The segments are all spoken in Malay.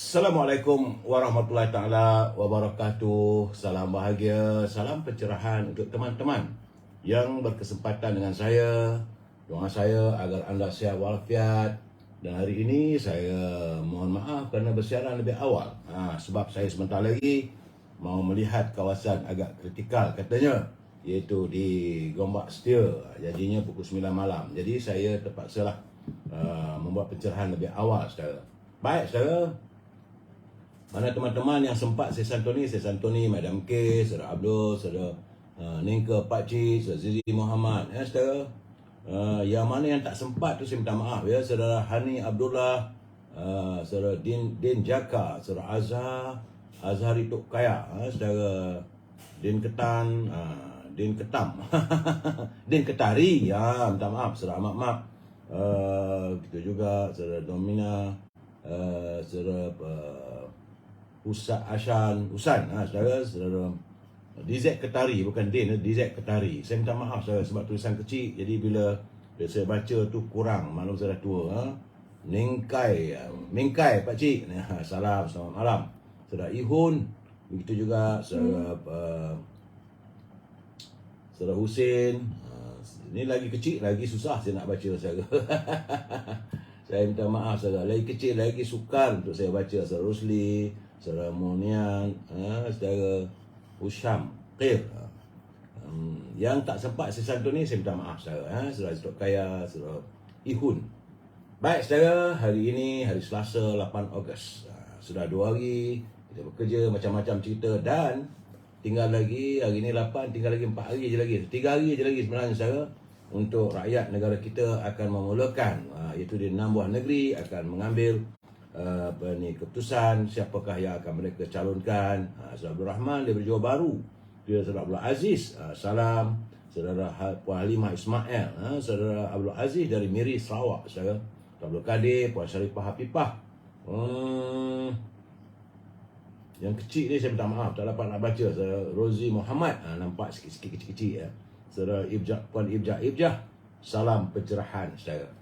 Assalamualaikum warahmatullahi taala wabarakatuh. Salam bahagia, salam pencerahan untuk teman-teman yang berkesempatan dengan saya. Doa saya agar anda sihat walafiat. Dan hari ini saya mohon maaf kerana bersiaran lebih awal. Sebab saya sebentar lagi mau melihat kawasan agak kritikal katanya, iaitu di Gombak Setia. Jadinya pukul 9 malam. Jadi saya terpaksalah membuat pencerahan lebih awal saudara. Baik saudara, mana teman-teman yang sempat saya santuni Madam K, Saudara Abdul, Saudara Ningka Pakcik, Saudara Zizi Muhammad, ya saudara. Yang mana yang tak sempat tu saya minta maaf ya, Saudara Hani Abdullah, Saudara Din Jaka, Saudara Azhari Tok Kaya, Saudara Din Ketan, Din Ketam, Din Ketari, ya minta maaf, Saudara Ahmad Mak, kita juga Saudara Domina, Saudara Usan, saudara DZ Ketari, bukan Din, DZ Ketari. Saya minta maaf saudara sebab tulisan kecil, jadi bila saya baca tu kurang, maklum saya dah tua. Mingkai Pakcik, salam, selamat malam. Saudara Ihun, begitu juga saudara Husin. Ini lagi kecil, lagi susah saya nak baca saudara. Saya minta maaf saudara, lagi kecil, lagi sukar untuk saya baca. Saudara Rusli, Saudara Monian, Saudara Usham Qir. Yang tak sempat saya santuni, saya minta maaf saudara. Saudara Tok Kaya, Saudara Ihun. Baik saudara, hari ini hari Selasa 8 Ogos. Sudah 2 hari kita bekerja macam-macam cerita, dan tinggal lagi, hari ini 8, tinggal lagi 4 hari je lagi, 3 hari je lagi sebenarnya saudara, untuk rakyat negara kita akan memulakan, iaitu di 6 buah negeri akan mengambil keputusan siapakah yang akan mereka calonkan. Saudara Abdul Rahman dari Johor Bahru, Saudara Abdul Aziz, salam. Saudara Puan Halimah Ismail, Saudara Abdul Aziz dari Miri Sarawak, Saudara Abdul Kadir, Puan Syarifah Hafifah. Yang kecil ni saya minta maaf, tak dapat nak baca. Saudara Rozi Muhammad, nampak sikit-sikit kecil-kecil ya. Saudara Puan Ibjah, salam pencerahan saudara.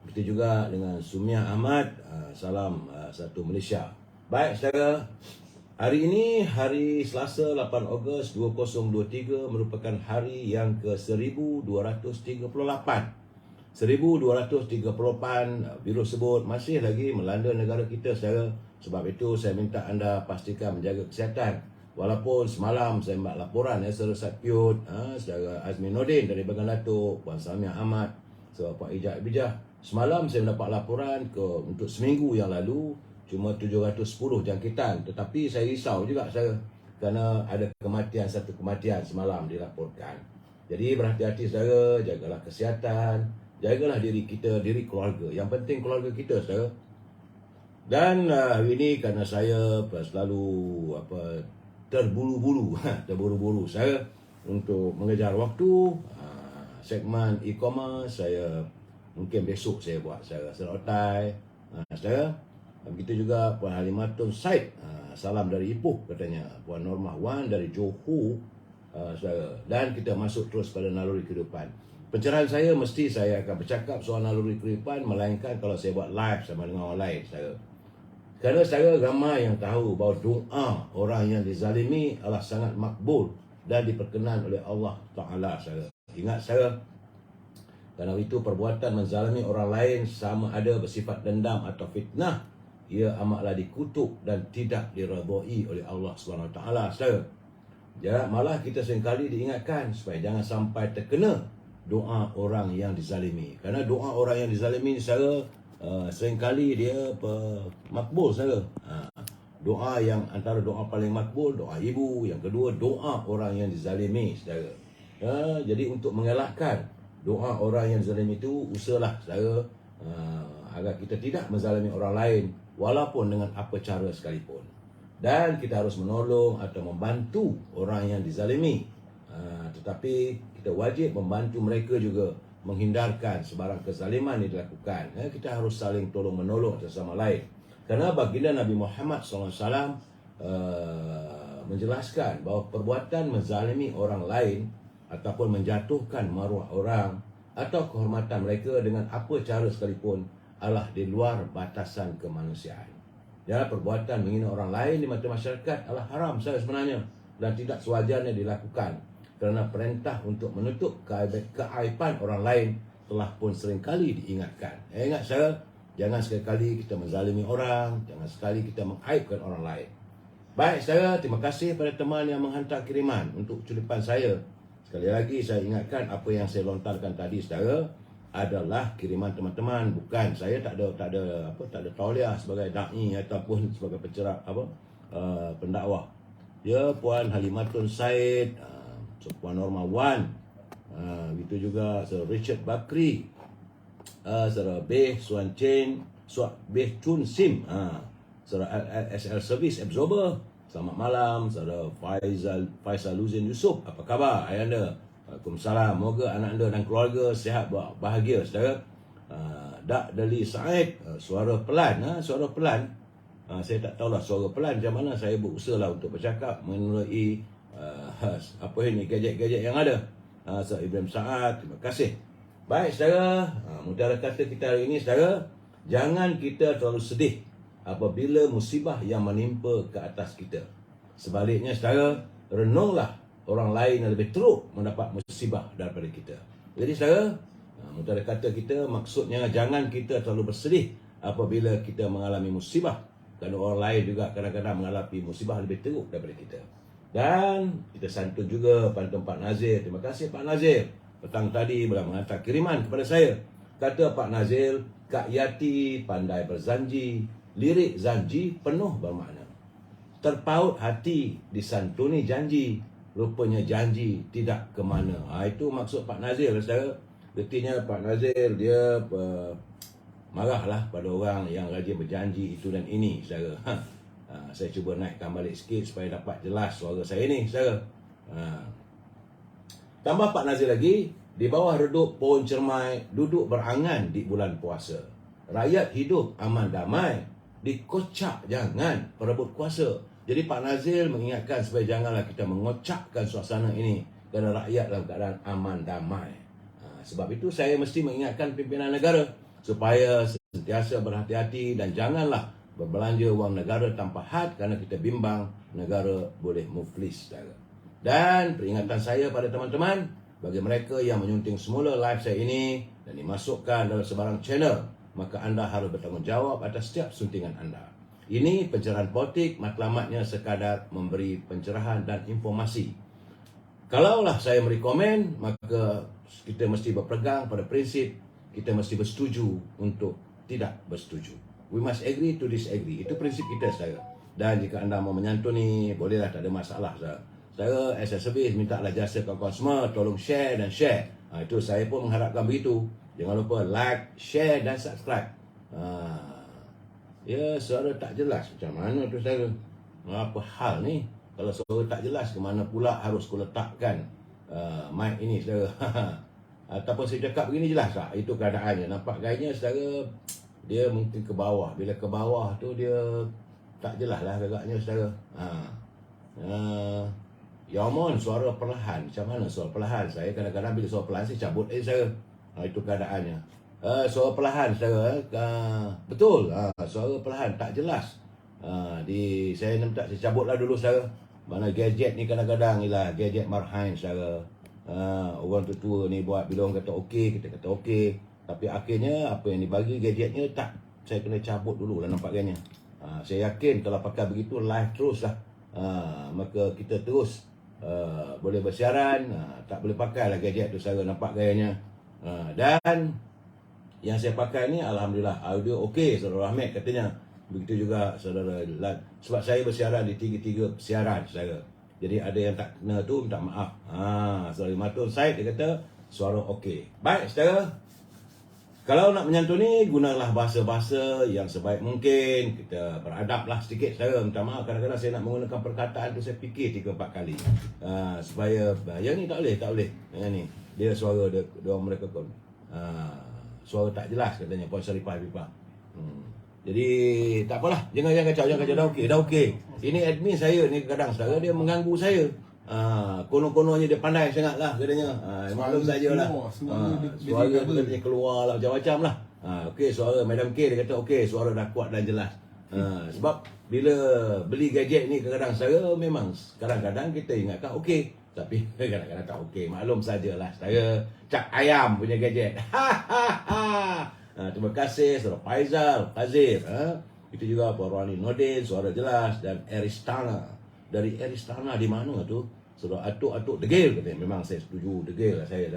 Begitu juga dengan Sumia Ahmad, salam satu Malaysia. Baik saudara, hari ini hari Selasa 8 Ogos 2023 merupakan hari yang ke-1238. 1238 virus tersebut masih lagi melanda negara kita saudara. Sebab itu saya minta anda pastikan menjaga kesihatan. Walaupun semalam saya buat laporan Saudara Satpiut, Saudara Azmi Nordin dari Bagan Datuk, Puan Samia Ahmad, Saudara Puan Ijak Bijah. Semalam saya mendapat laporan untuk seminggu yang lalu cuma 710 jangkitan. Tetapi saya risau juga saudara, kerana ada satu kematian semalam dilaporkan. Jadi berhati-hati saudara, jagalah kesihatan, jagalah diri kita, diri keluarga. Yang penting keluarga kita saudara. Dan hari ini kerana saya selalu terburu-buru saya untuk mengejar waktu, segmen e-commerce saya mungkin besok saya buat saudara. Saudara Otai, saudara. Begitu juga Puan Halimatun Said, salam dari Ipoh katanya. Puan Normah Wan dari Johor, saudara. Dan kita masuk terus pada naluri kehidupan. Pencerahan saya mesti saya akan bercakap soal naluri kehidupan, melainkan kalau saya buat live sama dengan orang lain saudara. Kerana saya ramai yang tahu bahawa doa orang yang dizalimi adalah sangat makbul dan diperkenan oleh Allah Ta'ala saudara. Ingat saudara, kerana itu perbuatan menzalimi orang lain sama ada bersifat dendam atau fitnah, ia amatlah dikutuk dan tidak diredai oleh Allah SWT saudara. Malah kita seringkali diingatkan supaya jangan sampai terkena doa orang yang dizalimi. Kerana doa orang yang dizalimi saudara, seringkali dia makbul saudara. Doa yang antara doa paling makbul, doa ibu. Yang kedua, doa orang yang dizalimi saudara. Jadi untuk mengelakkan doa orang yang zalim itu, usahalah saudara agar kita tidak menzalimi orang lain walaupun dengan apa cara sekalipun. Dan kita harus menolong atau membantu orang yang dizalimi, tetapi kita wajib membantu mereka juga menghindarkan sebarang kezaliman yang dilakukan. Kita harus saling tolong menolong sesama lain. Kerana baginda Nabi Muhammad SAW menjelaskan bahawa perbuatan menzalimi orang lain ataupun menjatuhkan maruah orang atau kehormatan mereka dengan apa cara sekalipun adalah di luar batasan kemanusiaan. Ya, perbuatan menghina orang lain di mata masyarakat adalah haram sebenarnya dan tidak sewajarnya dilakukan kerana perintah untuk menutup keaiban orang lain telah pun seringkali diingatkan. Ingat saya, jangan sekali-kali kita menzalimi orang, jangan sekali kita mengaibkan orang lain. Baik saudara, terima kasih pada teman yang menghantar kiriman untuk ucapan saya. Sekali lagi saya ingatkan apa yang saya lontarkan tadi saudara adalah kiriman teman-teman, bukan saya tak ada tauliah sebagai dai ataupun sebagai pencerah pendakwah. Ya, Puan Halimatun Said, Puan Norma Wan, itu juga Sir Richard Bakri, Sir Beh Suan Chen, Beh Chun Sim, Saudara SL Service Absorber, selamat malam. Saudara Faizaluzin Yusof, apa khabar ayanda? Waalaikumsalam. Moga anak anda dan keluarga sihat bahagia saudara. Dak Dali Said, suara pelan, suara pelan. Saya tak tahulah suara pelan macam mana. Saya berusaha lah untuk bercakap menerusi apa ini gadget-gadget yang ada. Saudara Ibrahim Saad, terima kasih. Baik saudara, mutiara kata kita hari ini saudara, jangan kita terlalu sedih apabila musibah yang menimpa ke atas kita. Sebaliknya saudara, renunglah orang lain yang lebih teruk mendapat musibah daripada kita. Jadi saudara, mutiara kata kita maksudnya jangan kita terlalu bersedih apabila kita mengalami musibah, kerana orang lain juga kadang-kadang mengalami musibah lebih teruk daripada kita. Dan kita santun juga pantun Pak Nazir. Terima kasih Pak Nazir. Petang tadi boleh menghantar kiriman kepada saya. Kata Pak Nazir, Kak Yati pandai berzanji, lirik zanji penuh bermakna. Terpaut hati disantuni janji, rupanya janji tidak ke mana. Itu maksud Pak Nazir saudara. Artinya Pak Nazir dia marahlah pada orang yang rajin berjanji itu dan ini saudara. Saya cuba naikkan balik sikit supaya dapat jelas suara saya ni saudara. Tambah Pak Nazir lagi, di bawah redup pohon cermai duduk berangan di bulan puasa. Rakyat hidup aman damai, dikocak jangan perebut kuasa. Jadi Pak Nazir mengingatkan supaya janganlah kita mengocakkan suasana ini kerana rakyat dalam keadaan aman damai. Sebab itu saya mesti mengingatkan pimpinan negara supaya sentiasa berhati-hati dan janganlah berbelanja wang negara tanpa had kerana kita bimbang negara boleh muflis saudara. Dan peringatan saya pada teman-teman, bagi mereka yang menyunting semula live saya ini dan dimasukkan dalam sebarang channel, maka anda harus bertanggungjawab atas setiap suntingan anda. Ini pencerahan politik, matlamatnya sekadar memberi pencerahan dan informasi. Kalaulah saya memberi komen, maka kita mesti berpegang pada prinsip kita mesti bersetuju untuk tidak bersetuju. We must agree to disagree. Itu prinsip kita saudara. Dan jika anda mau menyantuni, bolehlah, tak ada masalah saudara. Saya as a service mintalah jasa kawan-kawan semua, tolong share dan share. Itu saya pun mengharapkan begitu. Jangan lupa like, share dan subscribe. Ya, suara tak jelas macam mana tu saudara? Apa hal ni? Kalau suara tak jelas, ke mana pula harus ku letakkan mic ini saudara? Ataupun saya cakap begini jelas tak? Itu keadaannya. Nampak gayanya saudara, dia mungkin ke bawah. Bila ke bawah tu dia tak jelas lah agaknya saudara. Yaumon, suara perlahan. Macam mana suara perlahan? Saya kadang-kadang bila suara perlahan saya cabut saudara. Itu keadaannya. Suara perlahan saudara. Betul. Suara perlahan tak jelas. Saya minta saya cabutlah dulu saudara. Mana gadget ni kadang-kadang ialah gadget marhain saudara. Orang tua-tua ni buat bila orang kata okey, kita kata okey. Tapi akhirnya apa yang dibagi gadgetnya tak. Saya kena cabut dulu lah nampaknya. Saya yakin kalau pakai begitu live terus lah. Maka kita terus boleh bersiaran, tak boleh pakai lah gadget tu saya nampak gayanya. Dan yang saya pakai ni alhamdulillah audio okey, Saudara Ahmed katanya. Begitu juga Saudara Lan. Sebab saya bersiaran di tiga-tiga siaran saudara. Jadi ada yang tak kena tu minta maaf. Saudara Matul Said dia kata suara okey. Baik saudara, kalau nak menyantuni, gunalah bahasa-bahasa yang sebaik mungkin. Kita beradablah sedikit saudara. Minta maaf kadang-kadang saya nak menggunakan perkataan tu saya fikir 3-4 kali. Supaya yang ni tak boleh. Yang ni dia suara dia orang mereka pun suara tak jelas katanya Puan Saripah Pipah. Jadi tak apalah, jangan kacau dah okey. Ini admin saya ni kadang saudara dia mengganggu saya. Konon-kononnya dia pandai sangat lah katanya. Maklum sajalah. Suara dia katanya keluar lah macam-macam lah. Okey, suara Madam K dia kata okey, suara dah kuat dan jelas. Sebab bila beli gadget ni kadang-kadang saya memang kadang-kadang kita ingatkan okey, tapi kadang-kadang tak okey. Maklum sajalah saya cak ayam punya gadget. Terima kasih Saudara Faizal Fazir. Itu juga Puan Rani Nordin, Suara Jelas, dan Aristana. Dari Aristana di mana tu? Saudara Atuk Degil katanya. Memang saya setuju Degil lah saya.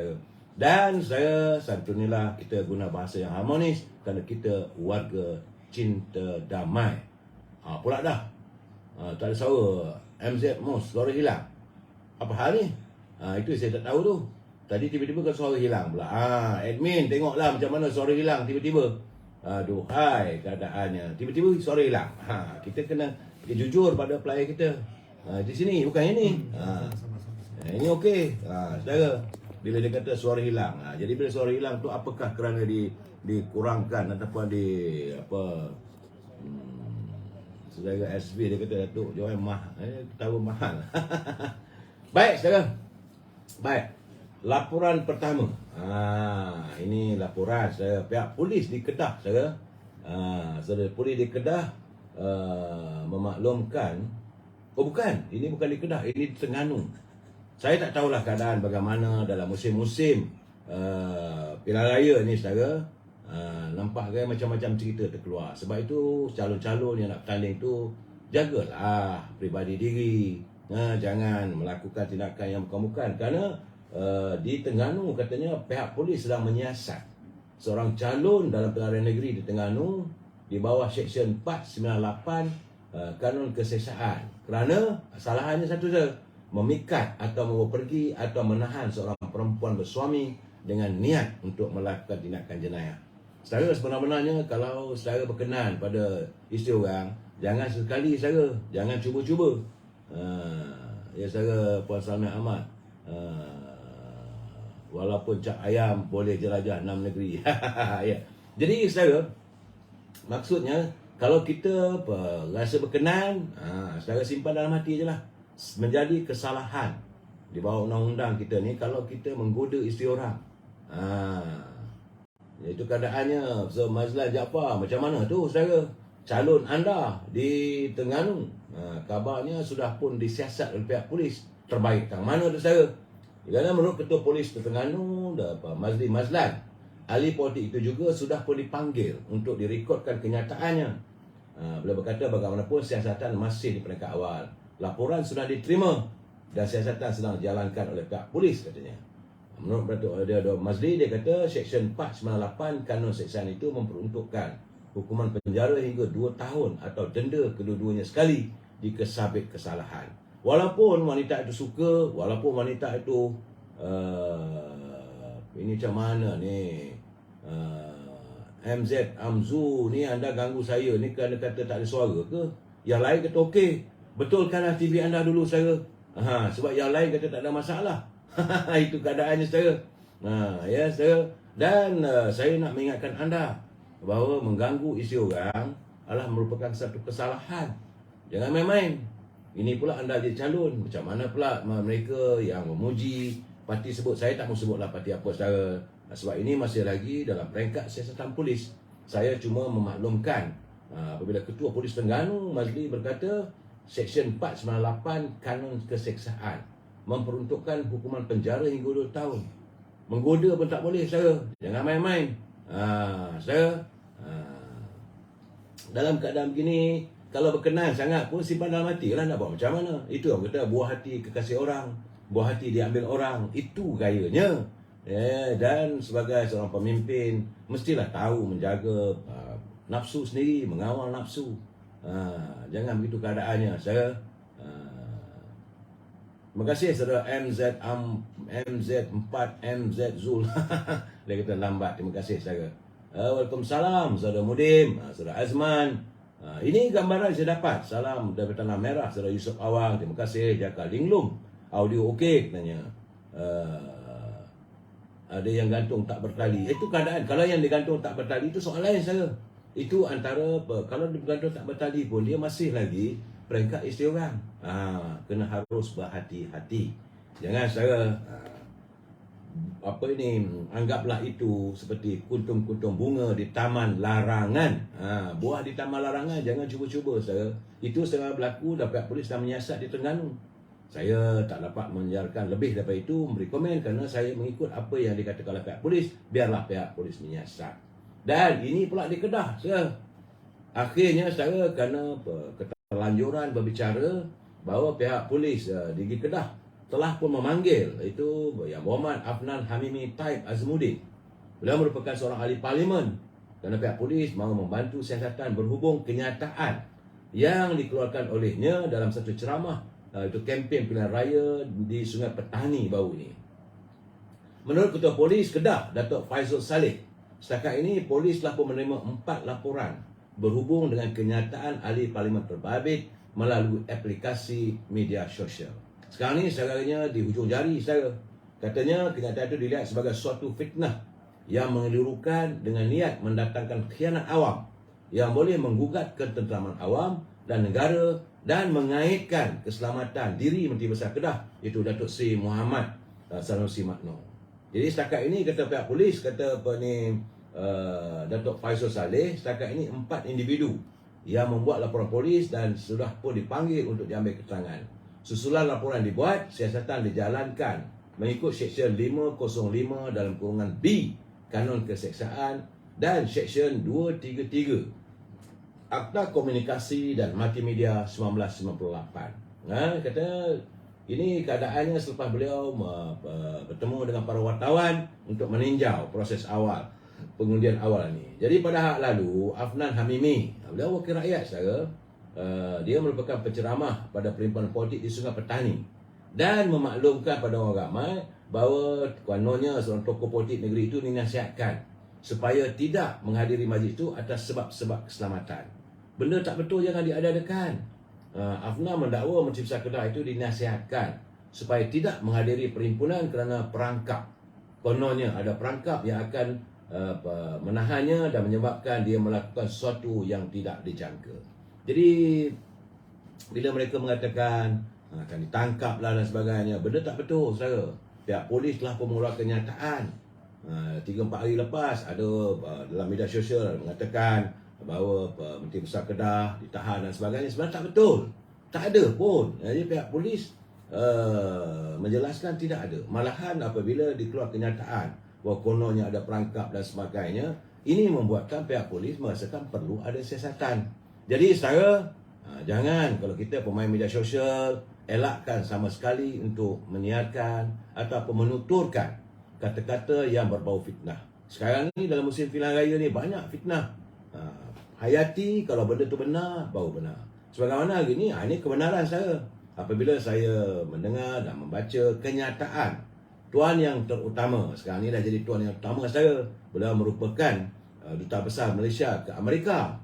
Dan saya santunilah kita guna bahasa yang harmonis kerana kita warga cinta damai. Pula dah. Tak ada suara MZ Mos, suara hilang. Apa hal ni? Itu saya tak tahu tu. Tadi tiba-tiba kan suara hilang pula. Admin tengoklah macam mana suara hilang tiba-tiba. Aduhai keadaannya. Tiba-tiba suara hilang. Kita kena jujur pada player kita. Di sini bukan ini. Ini okey. Saudara, bila dia kata suara hilang. Jadi bila suara hilang tu apakah kerana dikurangkan ataupun saudara SB dia kata Datuk jual mahal. Tahu mahal. Baik saudara. Baik. Laporan pertama. Ini laporan saudara pihak polis di Kedah saudara. Saudara polis di Kedah memaklumkan, bukan, ini bukan di Kedah, ini di Terengganu. Saya tak tahulah keadaan bagaimana dalam musim-musim pilihan raya ni saudara. Nampak kan macam-macam cerita terkeluar. Sebab itu calon-calon yang nak bertanding tu jagalah peribadi diri. Jangan melakukan tindakan yang bukan-bukan. Kerana di Terengganu katanya pihak polis sedang menyiasat seorang calon dalam pilihan raya negeri di Terengganu di bawah Seksyen 498 Kanun Keseksaan. Kerana kesalahannya satu saja, memikat atau membawa pergi atau menahan seorang perempuan bersuami dengan niat untuk melakukan tindakan jenayah. Saudara, sebenar-benarnya kalau saudara berkenan pada isteri orang, jangan sekali saudara, jangan cuba-cuba. Ya saudara Puan Salmi Ahmad, walaupun cak ayam boleh jelajah 6 negeri. Ya. Jadi saudara, maksudnya kalau kita rasa berkenan, saudara simpan dalam hati je lah. Menjadi kesalahan di bawah undang-undang kita ni kalau kita menggoda isteri orang. Itu keadaannya. So Mazlan Jaafar macam mana tu saudara? Calon anda di Terengganu, kabarnya sudah pun disiasat oleh pihak polis. Terbaik tang mana tu saudara? Kerana menurut Ketua Polis Terengganu, Mazli Mazlan, ahli politik itu juga sudah pun dipanggil untuk direkodkan kenyataannya. Beliau berkata bagaimanapun siasatan masih di peringkat awal. Laporan sudah diterima dan siasatan sedang dijalankan oleh pihak polis katanya. Menurut Mazli, dia kata Seksyen 498 Kanun Keseksaan itu memperuntukkan hukuman penjara hingga 2 tahun atau denda kedua-duanya sekali jika sabit kesalahan. Walaupun wanita itu suka, walaupun wanita itu ini macam mana ni, MZ Amzu ni anda ganggu saya ni kerana kata tak ada suara ke? Yang lain kata okey, betulkanlah TV anda dulu saudara. Sebab yang lain kata tak ada masalah. Itu keadaannya saudara. Ya saudara. Dan saya nak mengingatkan anda bahawa mengganggu isteri orang adalah merupakan satu kesalahan. Jangan main-main. Ini pula anda jadi calon. Macam mana pula mereka yang memuji parti sebut. Saya tak mau sebutlah parti apa saudara. Sebab ini masih lagi dalam peringkat siasatan polis. Saya cuma memaklumkan apabila Ketua Polis Terengganu Mazli berkata Seksyen 498 Kanun Keseksaan memperuntukkan hukuman penjara hingga 2 tahun. Menggoda pun tak boleh saudara. Jangan main-main. Saudara, dalam keadaan begini, kalau berkenan sangat pun simpan dalam hati lah, nak buat macam mana. Itu orang kata buah hati kekasih orang, buah hati diambil orang. Itu gayanya. Dan sebagai seorang pemimpin mestilah tahu menjaga nafsu sendiri, mengawal nafsu. Jangan begitu keadaannya saudara. Terima kasih saudara MZ4 MZ Zul. Dia kata lambat. Terima kasih saudara. Waalaikumsalam saudara Mudim, saudara Azman. Ini gambaran saya dapat. Salam dari Tanah Merah saudara Yusuf Awang. Terima kasih Jaka Linglung. Audio okey katanya. Ada yang gantung tak bertali. Itu keadaan. Kalau yang digantung tak bertali itu soal lain saudara. Itu antara kalau digantung tak bertali pun dia masih lagi peringkat isteri orang. Kena harus berhati-hati. Jangan saudara apa ini, anggaplah itu seperti kuntum-kuntum bunga di taman larangan. Buah di taman larangan jangan cuba-cuba saudara. Itu setengah berlaku dan pihak polis dah menyiasat di Terengganu. Saya tak dapat menjarkan lebih daripada itu, memberi komen kerana saya mengikut apa yang dikatakan oleh pihak polis. Biarlah pihak polis menyiasat. Dan ini pula di Kedah saudara. Akhirnya saudara kerana keterlanjuran berbicara bahawa pihak polis di Kedah telah pun memanggil itu yang Muhammad Afnan Hamimi Taib Azmuddin. Beliau merupakan seorang ahli parlimen kerana pihak polis mahu membantu siasatan berhubung kenyataan yang dikeluarkan olehnya dalam satu ceramah itu kempen pilihan raya di Sungai Petani baru ini. Menurut Ketua Polis Kedah, Datuk Faizul Saleh, setakat ini polis telah pun menerima 4 laporan berhubung dengan kenyataan ahli parlimen terbabit melalui aplikasi media sosial. Sekarang ni saudaranya di hujung jari saudara. Katanya kenyataan itu dilihat sebagai suatu fitnah yang mengelirukan dengan niat mendatangkan khianat awam yang boleh menggugat ketenteraman awam dan negara dan mengaitkan keselamatan diri Menteri Besar Kedah iaitu Datuk Seri Muhammad Sanusi Makno. Jadi setakat ini kata pihak polis, kata Datuk Faizul Saleh, setakat ini 4 individu yang membuat laporan polis dan sudah pun dipanggil untuk diambil keterangan. Susulan laporan dibuat, siasatan dijalankan mengikut Seksyen 505 dalam kurungan B Kanun Keseksaan dan Seksyen 233 Akta Komunikasi dan Multimedia 1998. Kata ini keadaannya selepas beliau bertemu dengan para wartawan untuk meninjau proses awal pengundian awal ini. Jadi pada hak lalu Afnan Hamimi, beliau wakil rakyat saudara, dia merupakan penceramah pada perhimpunan politik di Sungai Petani dan memaklumkan pada orang ramai bahawa kononnya seorang tokoh politik negeri itu dinasihatkan supaya tidak menghadiri majlis itu atas sebab-sebab keselamatan. Benda tak betul jangan diada-adakan. Afnan mendakwa Menteri Besar Kedah itu dinasihatkan supaya tidak menghadiri perhimpunan kerana perangkap. Kononnya ada perangkap yang akan menahannya dan menyebabkan dia melakukan sesuatu yang tidak dijangka. Jadi bila mereka mengatakan akan ditangkap lah dan sebagainya, benda tak betul saudara. Pihak polis telah pun mengeluarkan kenyataan 3-4 hari lepas ada dalam media sosial mengatakan bahawa Menteri Besar Kedah ditahan dan sebagainya. Sebenarnya tak betul, tak ada pun. Jadi pihak polis menjelaskan tidak ada. Malahan apabila dikeluarkan kenyataan bahawa kononnya ada perangkap dan sebagainya, ini membuatkan pihak polis merasakan perlu ada siasatan. Jadi saudara, jangan kalau kita pemain media sosial, elakkan sama sekali untuk menyiarkan ataupun menuturkan kata-kata yang berbau fitnah. Sekarang ni dalam musim pilihan raya ni banyak fitnah. Hayati kalau benda tu benar, baru benar. Sebagaimana hari ni, ini kebenaran saya. Apabila saya mendengar dan membaca kenyataan Tuan yang terutama, sekarang ni dah jadi Tuan yang utama saya. Beliau merupakan Duta Besar Malaysia ke Amerika,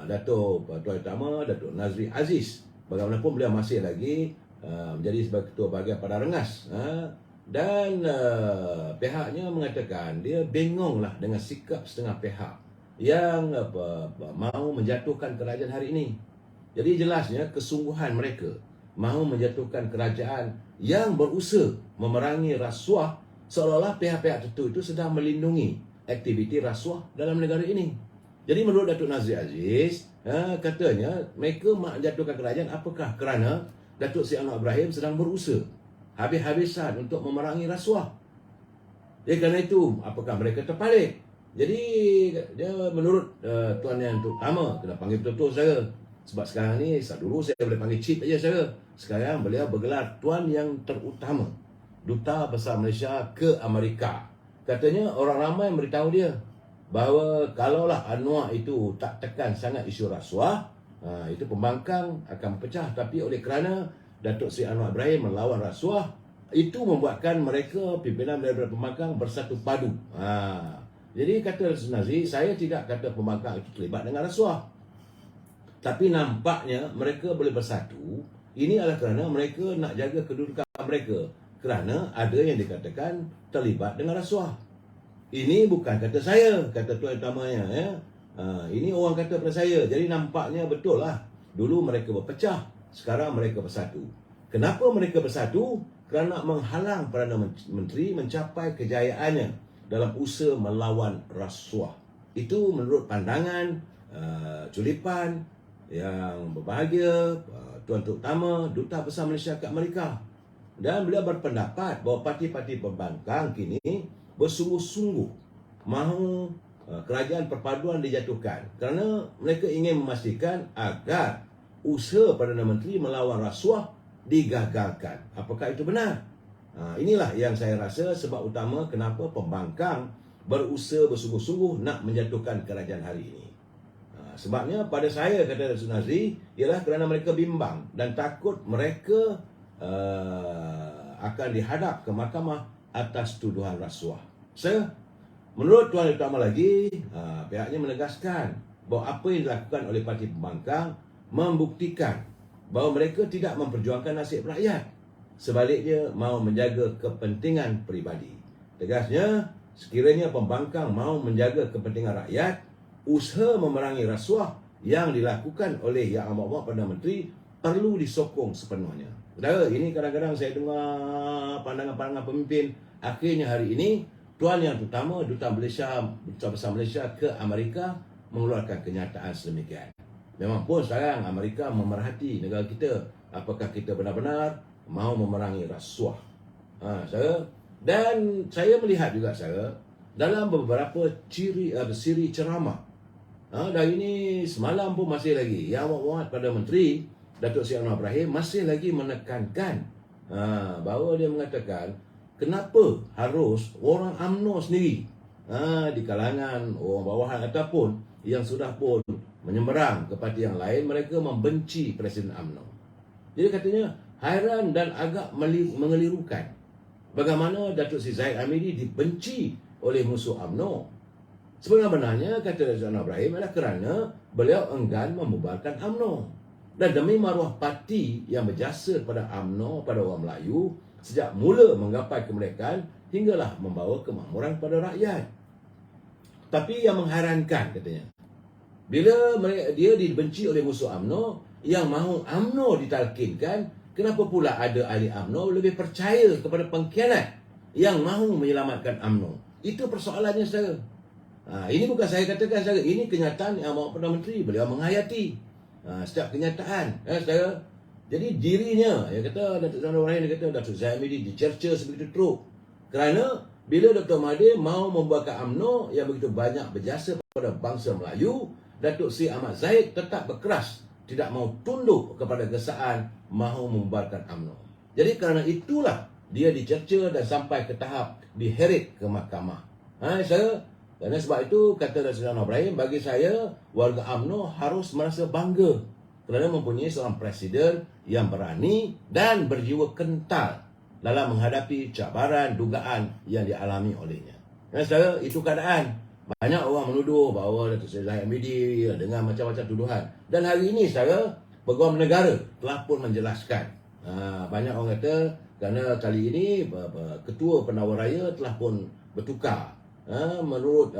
Datuk Tuan Utama Datuk Nazri Aziz. Bagaimanapun beliau masih lagi menjadi sebagai Ketua Bahagian Padang Rengas, dan pihaknya mengatakan dia bingunglah dengan sikap setengah pihak yang mahu menjatuhkan kerajaan hari ini. Jadi jelasnya kesungguhan mereka mahu menjatuhkan kerajaan yang berusaha memerangi rasuah, seolah-olah pihak-pihak tertentu itu sedang melindungi aktiviti rasuah dalam negara ini. Jadi menurut Datuk Nazri Aziz, katanya mereka menjatuhkan kerajaan apakah kerana Datuk Seri Anwar Ibrahim sedang berusaha habis-habisan untuk memerangi rasuah. Jadi kerana itu, apakah mereka terpalit? Jadi dia menurut Tuan Yang Utama, kena panggil betul-betul saudara. Sebab sekarang ni, dulu saya boleh panggil Cip aja saudara. Sekarang beliau bergelar Tuan Yang Terutama, Duta Besar Malaysia ke Amerika. Katanya orang ramai memberitahu dia bahawa kalaulah Anwar itu tak tekan sangat isu rasuah, itu pembangkang akan pecah. Tapi oleh kerana Datuk Seri Anwar Ibrahim melawan rasuah, itu membuatkan mereka pimpinan daripada pembangkang bersatu padu. Jadi kata Nazri, saya tidak kata pembangkang itu terlibat dengan rasuah, tapi nampaknya mereka boleh bersatu. Ini adalah kerana mereka nak jaga kedudukan mereka, kerana ada yang dikatakan terlibat dengan rasuah. Ini bukan kata saya, kata Tuan Utamanya, ya. Ini orang kata pada saya. Jadi nampaknya betul lah. Dulu mereka berpecah, sekarang mereka bersatu. Kenapa mereka bersatu? kerana menghalang Perdana Menteri mencapai kejayaannya dalam usaha melawan rasuah. Itu menurut pandangan Julipan yang berbahagia, Tuan Utama Duta Besar Malaysia ke Amerika. Dan beliau berpendapat bahawa parti-parti pembangkang kini bersungguh-sungguh mahu kerajaan perpaduan dijatuhkan kerana mereka ingin memastikan agar usaha Perdana Menteri melawan rasuah digagalkan. Apakah itu benar? Inilah yang saya rasa sebab utama kenapa pembangkang berusaha bersungguh-sungguh nak menjatuhkan kerajaan hari ini. Sebabnya pada saya, kata Datuk Nazri, ialah kerana mereka bimbang dan takut mereka akan dihadap ke mahkamah atas tuduhan rasuah. Menurut Tuan Utama lagi, pihaknya menegaskan bahawa apa yang dilakukan oleh parti pembangkang membuktikan bahawa mereka tidak memperjuangkan nasib rakyat. Sebaliknya, mahu menjaga kepentingan peribadi. Tegasnya, sekiranya pembangkang mahu menjaga kepentingan rakyat, usaha memerangi rasuah yang dilakukan oleh Yang Amat-Amat Perdana Menteri perlu disokong sepenuhnya. Saudara, ini kadang-kadang saya dengar pandangan-pandangan pemimpin. Akhirnya hari ini, Tuan Yang Utama Duta Besar Malaysia ke Amerika mengeluarkan kenyataan sedemikian. Memang pun sekarang Amerika memerhati negara kita. Apakah kita benar-benar mahu memerangi rasuah? Dan saya melihat juga dalam beberapa siri ceramah. Dan ini semalam pun masih lagi Yang Amat Perdana Menteri Datuk Seri Anwar Ibrahim masih lagi menekankan bahawa dia mengatakan kenapa harus orang UMNO sendiri di kalangan orang bawahan ataupun yang sudah pun menyeberang ke parti yang lain, mereka membenci Presiden UMNO. Jadi katanya hairan dan agak mengelirukan bagaimana Datuk Seri Zahid Hamidi dibenci oleh musuh UMNO. Sebenarnya kata Datuk Anwar Ibrahim adalah kerana beliau enggan membubarkan UMNO. Dan demi maruah parti yang berjasa pada UMNO, pada orang Melayu, sejak mula menggapai kemerdekaan hinggalah membawa kemakmuran pada rakyat. Tapi yang mengherankan katanya, bila dia dibenci oleh musuh UMNO, yang mahu UMNO ditalkinkan, kenapa pula ada ahli UMNO lebih percaya kepada pengkhianat yang mahu menyelamatkan UMNO? Itu persoalannya, saudara. Ini bukan saya katakan, saudara. Ini kenyataan Yang Amat Perdana Menteri. Beliau menghayati setiap kenyataan, saudara. Jadi dirinya, yang kata Datuk Anwar Ibrahim, dia kata Datuk Zahid Hamidi dicerca sebegitu teruk. Kerana bila Dr. Mahathir mahu membuatkan UMNO yang begitu banyak berjasa pada bangsa Melayu, Datuk Seri Ahmad Zahid tetap berkeras tidak mahu tunduk kepada gesaan mahu membubarkan UMNO. Jadi kerana itulah dia dicerca dan sampai ke tahap diheret ke mahkamah. Kerana sebab itu, kata Datuk Anwar Ibrahim, bagi saya, warga UMNO harus merasa bangga kerana mempunyai seorang presiden yang berani dan berjiwa kental dalam menghadapi cabaran dugaan yang dialami olehnya. Saudara, itu keadaan. Banyak orang menuduh bahawa Datuk Seri Zahid Hamidi dengan macam-macam tuduhan. Dan hari ini, saudara, Peguam Negara telah pun menjelaskan. Banyak orang kata kerana kali ini Ketua Penawar Raya telah pun bertukar. Menurut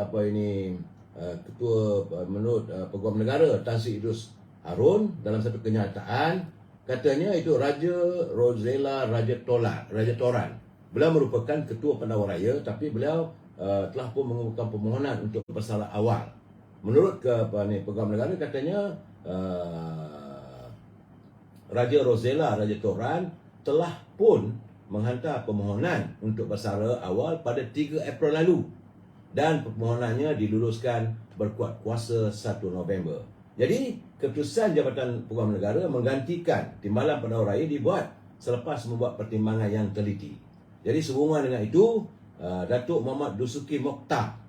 menurut Peguam Negara Tan Sri Idrus Harun, dalam satu kenyataan, katanya itu Raja Rosella Raja Toran. Beliau merupakan Ketua Penawar Raya, tapi beliau telah pun mengumpulkan permohonan untuk bersalah awal. Menurut Peguam Negara, katanya Raja Rosella Raja Toran telah pun menghantar permohonan untuk bersalah awal pada 3 April lalu. Dan permohonannya diluluskan berkuat kuasa 1 November. Jadi, keputusan Jabatan Peguam Negara menggantikan Timbalan Penawar Raya dibuat selepas membuat pertimbangan yang teliti. Jadi, sehubungan dengan itu, Datuk Muhammad Dusuki Mokhtar,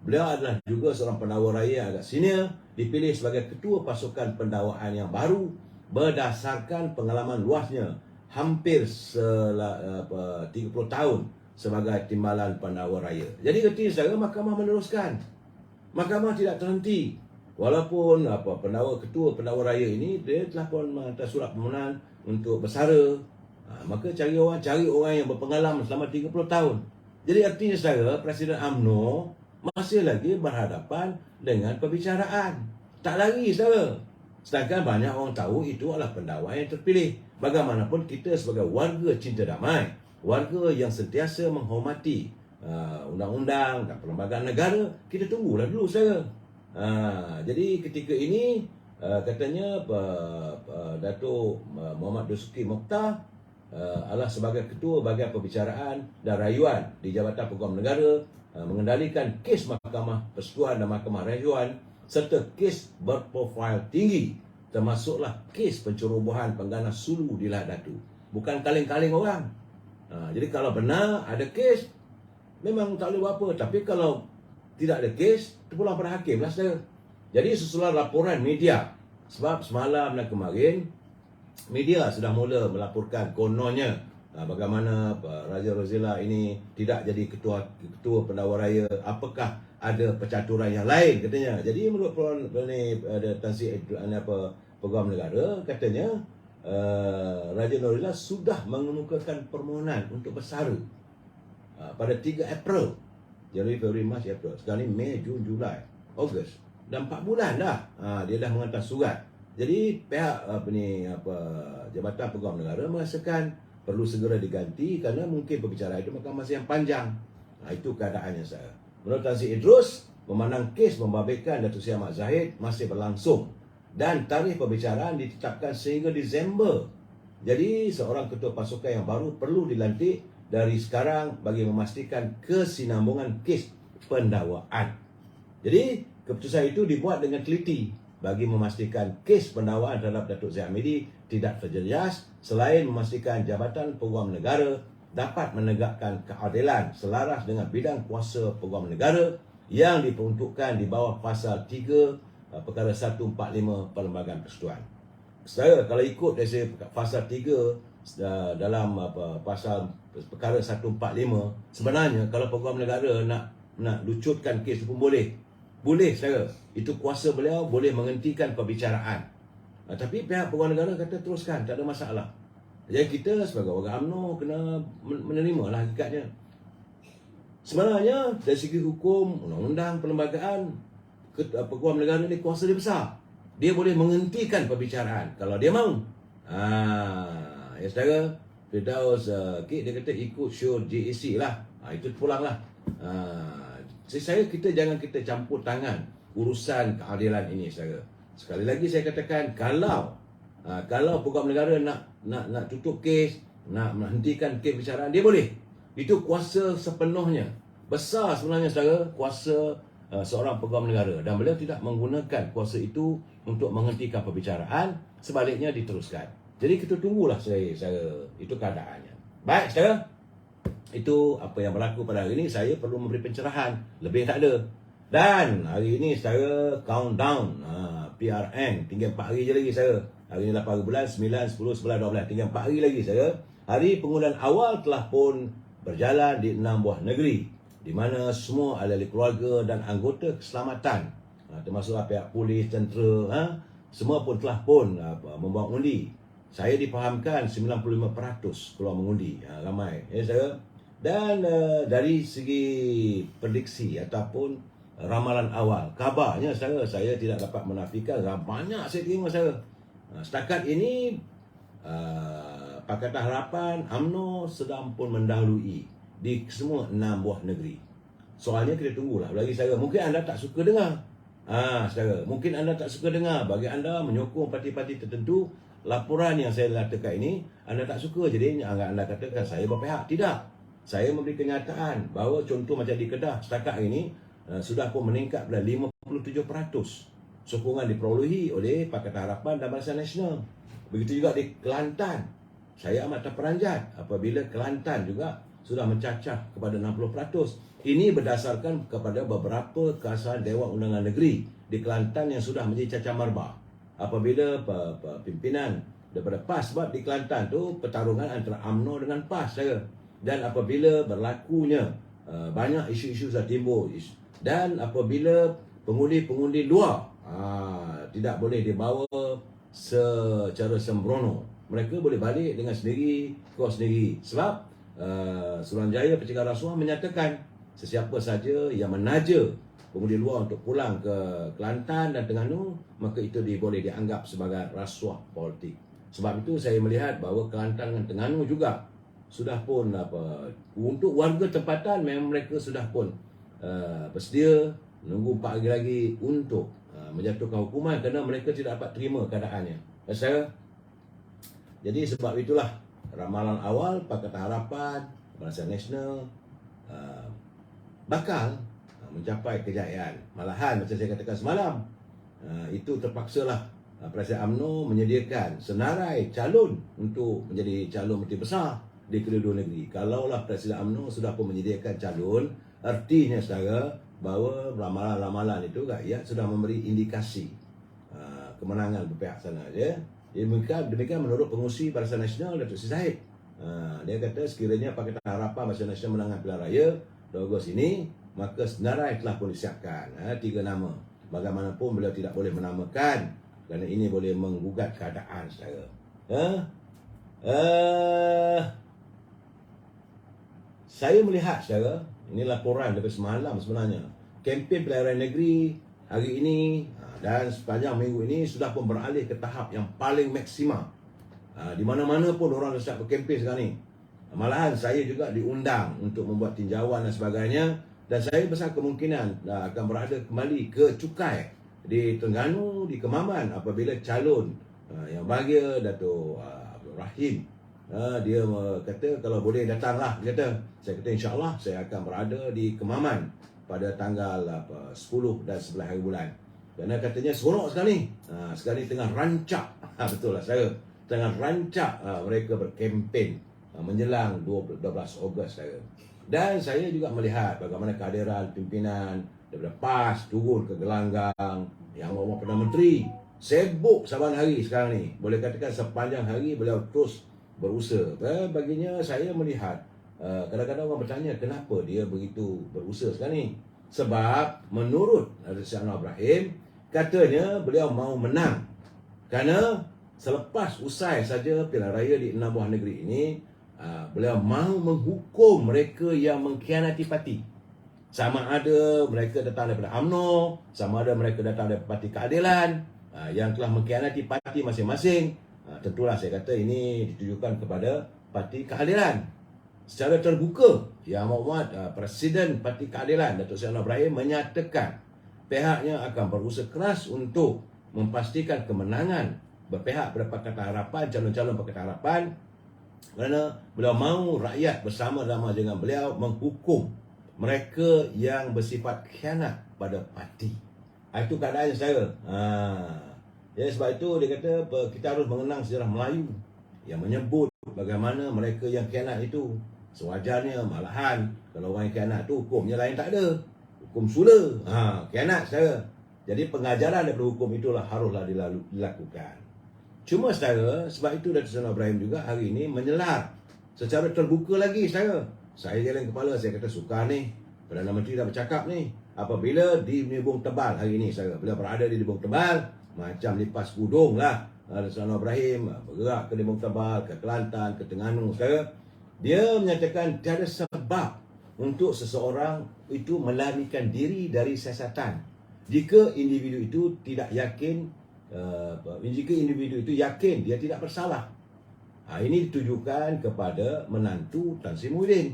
beliau adalah juga seorang penawar raya agak senior, dipilih sebagai Ketua Pasukan Pendakwaan yang baru berdasarkan pengalaman luasnya hampir 30 tahun sebagai Timbalan Penawar Raya. Jadi ketika saudara, mahkamah meneruskan. Mahkamah tidak terhenti. Walaupun Ketua Penawar Raya ini dia telah pun menghantar surat permohonan untuk bersara, maka cari orang yang berpengalaman selama 30 tahun. Jadi artinya saudara, Presiden UMNO masih lagi berhadapan dengan perbicaraan. Tak lari, saudara. Sedangkan banyak orang tahu itu adalah pendakwa yang terpilih. bagaimanapun kita sebagai warga cinta damai, warga yang sentiasa menghormati undang-undang dan perlembagaan negara, kita tunggulah dulu saudara. Jadi ketika ini katanya Datuk Muhammad Dasuki Mokhtar adalah sebagai ketua bahagian perbicaraan dan rayuan di Jabatan Peguam Negara mengendalikan kes Mahkamah Persekutuan dan Mahkamah Rayuan serta kes berprofil tinggi, termasuklah kes pencerobohan pengganas Sulu di Lahad Datu. Bukan kaling-kaling orang. Jadi kalau benar ada kes, memang tak boleh buat apa. Tapi kalau tidak ada kes, terpulang pada hakim lah saudara. Jadi sesuai laporan media, sebab semalam dan kemarin media sudah mula melaporkan kononnya bagaimana Raja Rosella ini tidak jadi ketua pendakwa raya. Apakah ada percaturan yang lain katanya. Jadi menurut ada Tan Sri Peguam Negara katanya Raja Rosella sudah mengemukakan permohonan untuk bersara pada 3 April. Januari, Februari, Mac, April. Sekarang ni Mei, Jun, Julai, Ogos. Dah 4 bulan dah. Dia dah menghantar surat. Jadi pihak Jabatan Peguam Negara merasakan perlu segera diganti kerana mungkin perbicaraan itu makan masa yang panjang. Itu keadaannya saya. Menurut Tan Sri Idrus, memandang kes membabitkan Datuk Seri Ahmad Zahid masih berlangsung dan tarikh perbicaraan ditetapkan sehingga Disember. Jadi seorang ketua pasukan yang baru perlu dilantik dari sekarang bagi memastikan kesinambungan kes pendakwaan. Jadi keputusan itu dibuat dengan teliti bagi memastikan kes pendakwaan terhadap Datuk Zahid Hamidi tidak terjejas, selain memastikan Jabatan Peguam Negara dapat menegakkan keadilan selaras dengan bidang kuasa Peguam Negara yang diperuntukkan di bawah pasal 3 perkara 145 Perlembagaan Persekutuan. Saudara, kalau ikut dari pasal 3 dalam pasal perkara 145, sebenarnya kalau Peguam Negara nak lucutkan kes itu pun boleh. Boleh saudara. Itu kuasa beliau, boleh menghentikan perbicaraan. Tapi pihak Peguam Negara kata teruskan, tak ada masalah. Jadi kita sebagai warga UMNO kena menerima lah hakikatnya. Sebenarnya dari segi hukum, undang-undang, perlembagaan, Peguam Negara ni kuasa dia besar. Dia boleh menghentikan perbicaraan kalau dia mahu. Ya saudara, Firdaus dia kata ikut show JAC lah. Itu pulang lah. Kita jangan kita campur tangan urusan keadilan ini saudara. Sekali lagi saya katakan, kalau Peguam Negara nak tutup kes, nak menghentikan kes perbicaraan, dia boleh. Itu kuasa sepenuhnya. Besar sebenarnya saudara kuasa seorang Peguam Negara, dan beliau tidak menggunakan kuasa itu untuk menghentikan perbicaraan, sebaliknya diteruskan. Jadi kita tunggulah saya itu keadaannya. Baik saudara, itu apa yang berlaku pada hari ini. Saya perlu memberi pencerahan, lebih tak ada. Dan hari ini saya countdown PRN, tinggal 4 hari je lagi saya. Hari ini 8 bulan, 9, 10, 11, 12, tinggal 4 hari lagi saya. Hari pengundian awal telah pun berjalan di 6 buah negeri, di mana semua ahli keluarga dan anggota keselamatan, termasuk pihak polis, tentera, semua pun telah pun membawa undi. Saya difahamkan 95% keluar mengundi, ramai saya. Dan dari segi prediksi ataupun ramalan awal, kabarnya saya tidak dapat menafikan, banyak saya terima saya. Setakat ini Pakatan Harapan UMNO sedang pun mendahului di semua 6 buah negeri. Soalnya kita tunggulah lagi saya. Mungkin anda tak suka dengar. Saudara, mungkin anda tak suka dengar. Bagi anda menyokong parti-parti tertentu, laporan yang saya letakkan ini anda tak suka. Jadi anda katakan saya berpihak. Tidak. Saya memberi kenyataan bahawa contoh macam di Kedah setakat ini sudah pun meningkat pada 57%. Sokongan diperolehi oleh Pakatan Harapan dan Barisan Nasional. Begitu juga di Kelantan. Saya amat terperanjat apabila Kelantan juga sudah mencacah kepada 60%. Ini berdasarkan kepada beberapa kesaksian Dewan Undangan Negeri di Kelantan yang sudah menjadi cacah marbah. Apabila pimpinan daripada PAS, sebab di Kelantan tu pertarungan antara UMNO dengan PAS saya. Dan apabila berlakunya banyak isu-isu sudah timbul, dan apabila pengundi-pengundi luar tidak boleh dibawa secara sembrono, mereka boleh balik dengan sendiri, kos sendiri. Sebab Suruhanjaya Pencegahan Rasuah menyatakan sesiapa saja yang menaja pengundi luar untuk pulang ke Kelantan dan Terengganu, maka itu boleh dianggap sebagai rasuah politik. Sebab itu saya melihat bahawa Kelantan dan Terengganu juga sudah pun untuk warga tempatan memang mereka sudah pun bersedia menunggu 4 hari lagi untuk menjatuhkan hukuman kerana mereka tidak dapat terima keadaannya. Jadi sebab itulah ramalan awal Pakatan Harapan Barisan Nasional bakal mencapai kejayaan. Malahan macam saya katakan semalam, itu terpaksalah Presiden UMNO menyediakan senarai calon untuk menjadi calon menteri besar di kedua-dua negeri. Kalaulah Presiden UMNO sudah pun menyediakan calon, artinya saudara bahawa ramalan-ramalan itu rakyat sudah memberi indikasi kemenangan berpihak sana. Demikian menurut pengurusi Barisan Nasional Datuk Seri Zahid. Dia kata sekiranya Pakatan Harapan Barisan Nasional menangkan pilihan raya 2 Ogos ini, maka senarai telah pun disiapkan 3 nama. Bagaimanapun beliau tidak boleh menamakan kerana ini boleh menggugat keadaan saudara. Saya melihat saudara, ini laporan daripada semalam sebenarnya. Kempen pilihan raya negeri hari ini dan sepanjang minggu ini sudah pun beralih ke tahap yang paling maksimal. Di mana-mana pun orang dah start berkempen sekarang ni. Malahan saya juga diundang untuk membuat tinjauan dan sebagainya, dan saya besar kemungkinan akan berada kembali ke Cukai di Terengganu, di Kemaman apabila calon yang bahagia Dato' Abdul Rahim dia kata kalau boleh datanglah. Dia kata, saya kata insya-Allah saya akan berada di Kemaman pada tanggal 10 dan 11 hari bulan. Kerana katanya seronok sekali. Sekarang ni tengah rancak. Betul lah saya. Tengah rancak mereka berkempen menjelang 12 Ogos saya. Dan saya juga melihat bagaimana kehadiran pimpinan daripada PAS turun ke gelanggang, yang orang Perdana Menteri sibuk saban hari sekarang ni. Boleh katakan sepanjang hari beliau terus berusaha. Baginya saya melihat kadang-kadang orang bertanya kenapa dia begitu berusaha sekarang ni. Sebab menurut Datuk Anwar Ibrahim, katanya beliau mahu menang. Kerana selepas usai saja pilihan raya di 6 buah negeri ini, beliau mahu menghukum mereka yang mengkhianati parti. Sama ada mereka datang daripada UMNO, sama ada mereka datang daripada Parti Keadilan yang telah mengkhianati parti masing-masing. Tentulah saya kata ini ditujukan kepada Parti Keadilan. Secara terbuka, Yang Amat Presiden Parti Keadilan Datuk Seri Anwar Ibrahim menyatakan pihaknya akan berusaha keras untuk memastikan kemenangan berpihak pada Pakatan Harapan, calon-calon Pakatan Harapan, kerana beliau mahu rakyat bersama-sama dengan beliau menghukum mereka yang bersifat khianat pada parti. Itu keadaannya saya. Ya, sebab itu dia kata kita harus mengenang sejarah Melayu yang menyebut bagaimana mereka yang khianat itu. Sewajarnya malahan kalau orang yang khianat tu hukumnya lain tak ada. Hukum sula. Khianat saya. Jadi pengajaran daripada hukum itulah haruslah dilakukan. Cuma saudara, sebab itu Datuk Seri Ibrahim juga hari ini menyelar secara terbuka lagi saya. Saya geleng kepala, saya kata sukar ni. Perdana Menteri dah bercakap ni. Apabila di Nibung Tebal hari ini saya, beliau berada di Nibung Tebal, macam lipas kudung lah. Datuk Seri Ibrahim bergerak ke Nibung Tebal, ke Kelantan, ke Terengganu saya. Dia menyatakan tiada sebab untuk seseorang itu melarikan diri dari siasatan. Jika individu itu tidak yakin, jika individu itu yakin dia tidak bersalah. Ini ditujukan kepada menantu Tan Sri Muhyiddin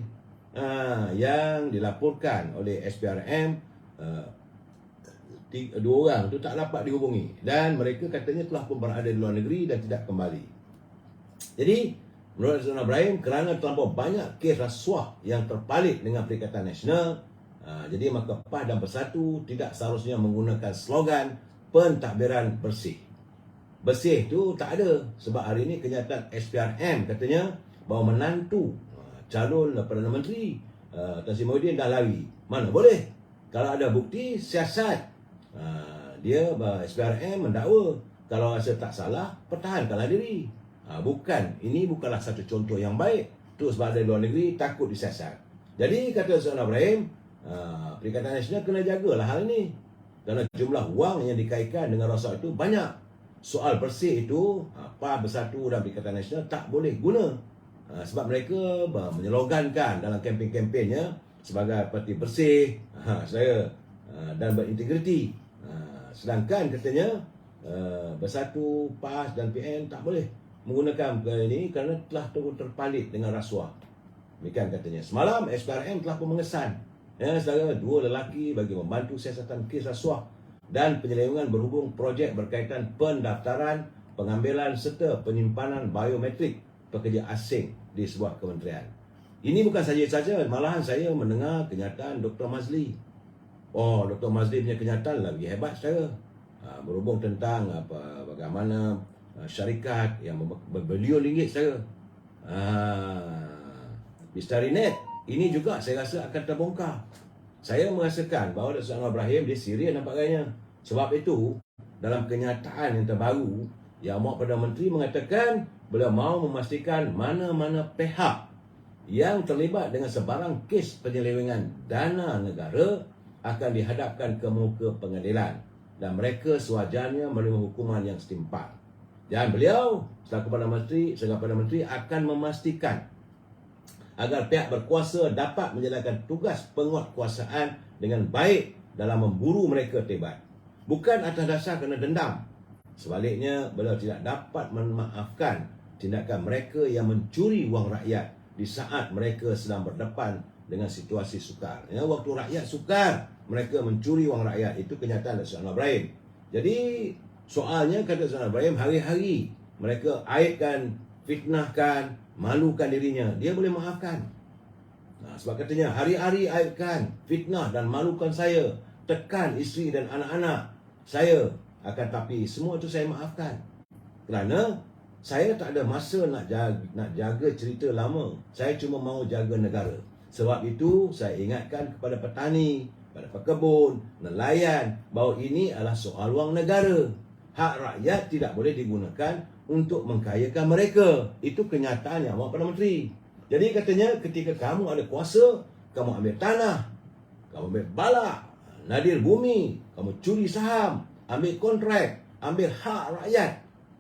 yang dilaporkan oleh SPRM. 2 orang tu tak dapat dihubungi dan mereka katanya telah pun berada di luar negeri dan tidak kembali. Jadi menurut Datuk Ibrahim, kerana terlampau banyak kes rasuah yang terpalit dengan Perikatan Nasional, jadi maka PAS dan Bersatu tidak seharusnya menggunakan slogan pentadbiran bersih. Bersih tu tak ada. Sebab hari ini kenyataan SPRM katanya bahawa menantu calon Perdana Menteri Tan Sri Muhyiddin dah lari. Mana boleh. Kalau ada bukti siasat, dia SPRM mendakwa. Kalau rasa tak salah, pertahankanlah diri. Ini bukanlah satu contoh yang baik. Tu sebab ada luar negeri takut disiasat. Jadi kata Seri Ibrahim, Perikatan Nasional kena jagalah hal ini. Kerana jumlah wang yang dikaitkan dengan rasuah itu banyak. Soal bersih itu, PAS Bersatu dan Perikatan Nasional tak boleh guna. Sebab mereka menyelogankan dalam kempen-kempennya sebagai parti bersih, dan berintegriti. Sedangkan katanya Bersatu, PAS dan PN tak boleh. menggunakan perkara ini kerana telah terpalit dengan rasuah. Demikian katanya. Semalam SPRM telah pun mengesan saudara, 2 lelaki bagi membantu siasatan kes rasuah dan penyelewengan berhubung projek berkaitan pendaftaran, pengambilan serta penyimpanan biometrik pekerja asing di sebuah kementerian. Ini bukan saja, malahan saya mendengar kenyataan Dr. Mazli. Oh, Dr. Mazli punya kenyataan lagi hebat saudara. Berhubung tentang bagaimana syarikat yang berbilion ringgit saudara. Misteri.net ini juga saya rasa akan terbongkar. Saya merasakan bahawa Dr. Anwar Ibrahim dia serius nampaknya. Sebab itu, dalam kenyataan yang terbaru, Yang Amat Perdana Menteri mengatakan beliau mahu memastikan mana-mana pihak yang terlibat dengan sebarang kes penyelewengan dana negara akan dihadapkan ke muka pengadilan dan mereka sewajarnya menerima hukuman yang setimpal. Dan beliau selaku Perdana Menteri akan memastikan agar pihak berkuasa dapat menjalankan tugas penguatkuasaan dengan baik dalam memburu mereka terlibat. Bukan atas dasar kerana dendam. Sebaliknya, beliau tidak dapat memaafkan tindakan mereka yang mencuri wang rakyat di saat mereka sedang berdepan dengan situasi sukar. Waktu rakyat sukar, mereka mencuri wang rakyat. Itu kenyataan Dr. Anwar Ibrahim. Jadi, soalnya kata Dr. Anwar Ibrahim, hari-hari mereka aibkan, fitnahkan, malukan dirinya. Dia boleh maafkan. Sebab katanya, hari-hari aibkan, fitnah dan malukan saya, tekan isteri dan anak-anak saya, akan tapi semua itu saya maafkan. Kerana saya tak ada masa nak jaga cerita lama. Saya cuma mahu jaga negara. Sebab itu saya ingatkan kepada petani, kepada pekebun, nelayan bahawa ini adalah soal wang negara. Hak rakyat tidak boleh digunakan untuk mengkayakan mereka. Itu kenyataan Yang Amat Perdana Menteri. Jadi katanya ketika kamu ada kuasa, kamu ambil tanah, kamu ambil balak, nadir bumi, kamu curi saham, ambil kontrak, ambil hak rakyat,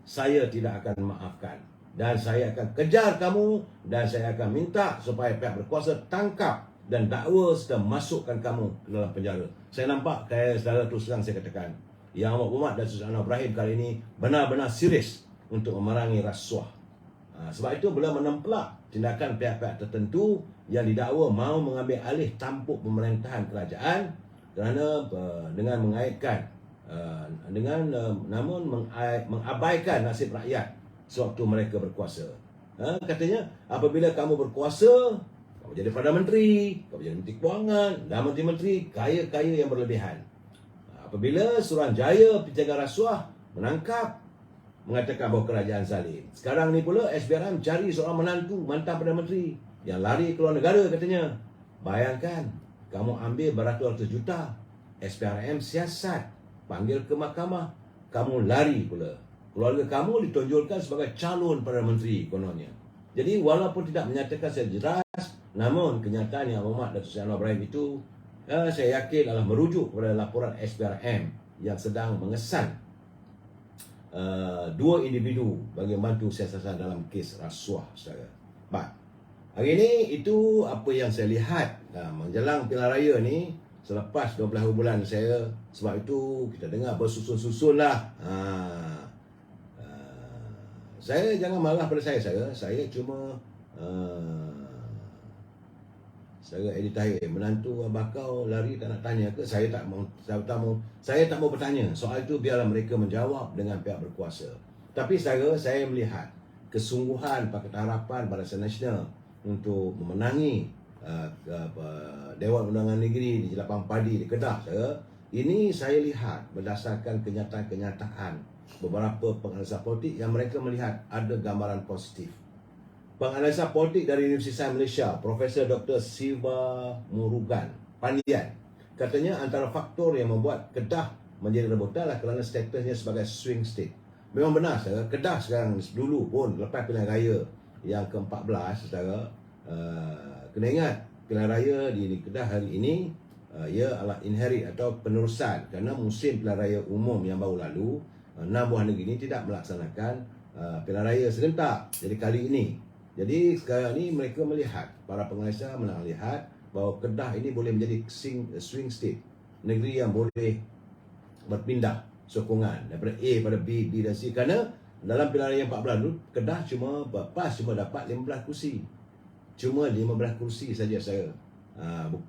saya tidak akan maafkan. Dan saya akan kejar kamu dan saya akan minta supaya pihak berkuasa tangkap dan dakwa serta masukkan kamu ke dalam penjara. Saya nampak, saudara terus terang saya katakan, Yang Amat Berhormat dan Datuk Anwar Ibrahim kali ini benar-benar serius untuk memerangi rasuah. Sebab itu beliau menempelak tindakan pihak-pihak tertentu yang didakwa mahu mengambil alih tampuk pemerintahan kerajaan kerana dengan mengaitkan namun mengabaikan nasib rakyat sewaktu mereka berkuasa. Katanya apabila kamu berkuasa, kamu jadi Perdana Menteri, kamu jadi Menteri Kewangan dan Menteri-Menteri kaya-kaya yang berlebihan. Apabila Suruhanjaya penjaga rasuah menangkap, mengatakan bahawa kerajaan zalim. Sekarang ni pula SPRM cari seorang menantu mantan Perdana Menteri yang lari keluar negara katanya. Bayangkan, kamu ambil beratus-ratus juta, SPRM siasat, panggil ke mahkamah, kamu lari pula. Keluarga kamu ditonjolkan sebagai calon Perdana Menteri kononnya. Jadi walaupun tidak menyatakan secara jelas, namun kenyataan Yang Amat Datuk Anwar Ibrahim itu saya yakin adalah merujuk kepada laporan SPRM yang sedang mengesan 2 individu bagi membantu siasatan dalam kes rasuah saudara. Baik. Hari ini itu apa yang saya lihat menjelang pilihan raya ni selepas 12 bulan saya. Sebab itu kita dengar bersusun-susun lah. Saya jangan marah pada saya. Saya cuma saya Edi Tahir, menantu bakau lari tak nak tanya ke? Saya tak mau bertanya. Soal itu biarlah mereka menjawab dengan pihak berkuasa. Tapi saya melihat kesungguhan Pakatan Harapan Barisan Nasional untuk memenangi Dewan Undangan Negeri di Jelapang Padi di Kedah. Ini saya lihat berdasarkan kenyataan-kenyataan beberapa penganalisa politik yang mereka melihat ada gambaran positif. Penganalisa politik dari Universiti Sains Malaysia, Profesor Dr. Siva Murugan Pandian, katanya antara faktor yang membuat Kedah menjadi rebutan adalah kerana statusnya sebagai swing state. Memang benar, saudara. Kedah sekarang dulu pun lepas pilihan raya yang ke-14, saudara, kena ingat pilihan raya di Kedah hari ini ia adalah inherit atau penerusan kerana musim pilihan raya umum yang baru lalu 6 buah negeri ini tidak melaksanakan pilihan raya serentak. Jadi kali ini, jadi sekarang ni mereka melihat, para penganalisa melihat bahawa Kedah ini boleh menjadi swing state, negeri yang boleh berpindah sokongan daripada A pada B, B dan C kerana dalam pilihan raya 14 dulu, Kedah cuma PAS cuma dapat 15 kursi. Cuma 15 kursi saja saya.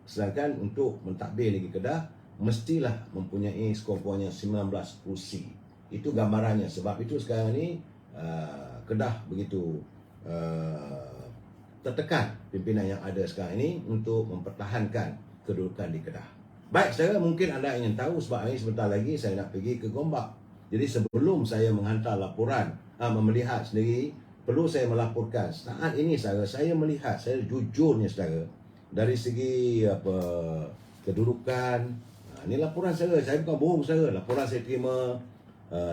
Sedangkan untuk mentadbir negeri Kedah mestilah mempunyai skor-skornya 19 kursi. Itu gambarannya. Sebab itu sekarang ni Kedah begitu tertekan pimpinan yang ada sekarang ini untuk mempertahankan kedudukan di Kedah. Baik, saudara, mungkin anda ingin tahu sebab ini sebentar lagi saya nak pergi ke Gombak. Jadi sebelum saya menghantar laporan, melihat sendiri, perlu saya melaporkan. Saat ini saudara, saya melihat, saya jujurnya saudara, dari segi kedudukan, ini laporan saya bukan bohong saudara, laporan saya terima,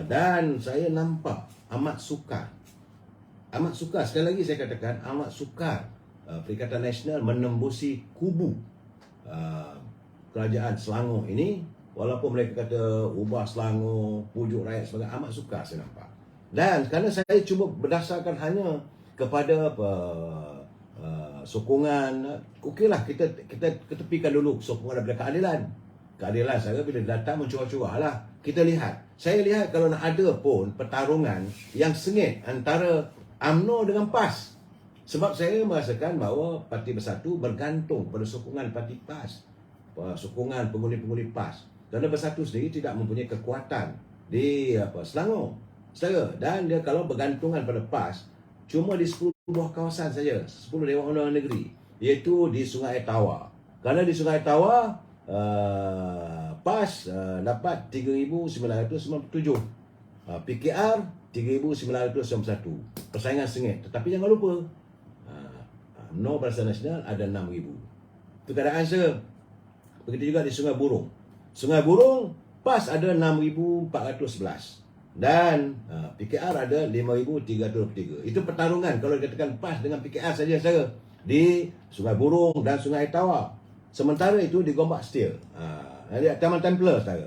dan saya nampak amat sukar. Amat sukar, sekali lagi saya katakan, amat sukar Perikatan Nasional menembusi kubu kerajaan Selangor ini. Walaupun mereka kata ubah Selangor, pujuk rakyat sebagai, amat sukar saya nampak. Dan kerana saya cuba berdasarkan hanya kepada sokongan, okeylah kita ketepikan dulu sokongan daripada keadilan. Keadilan saya bila datang mencurah-curah lah. Kita lihat, saya lihat kalau nak ada pun pertarungan yang sengit antara UMNO dengan PAS. Sebab saya merasakan bahawa Parti Bersatu bergantung pada sokongan Parti PAS, sokongan pengundi-pengundi PAS. Kerana Bersatu sendiri tidak mempunyai kekuatan di Selangor, saudara. Dan dia kalau bergantungan pada PAS cuma di 10 buah kawasan saja, 10 Dewan Undangan Negeri, iaitu di Sungai Tawa. Kerana di Sungai Tawa PAS dapat 3,997, PKR 3,991. Persaingan sengit. Tetapi jangan lupa UMNO Barisan Nasional ada 6,000. Itu keadaan saya. Begitu juga di Sungai Burung. Sungai Burung PAS ada 6,411 dan PKR ada 5,323. Itu pertarungan kalau dikatakan PAS dengan PKR saja saya di Sungai Burung dan Sungai Tawa. Sementara itu di Gombak Steel, Taman Templer saudara.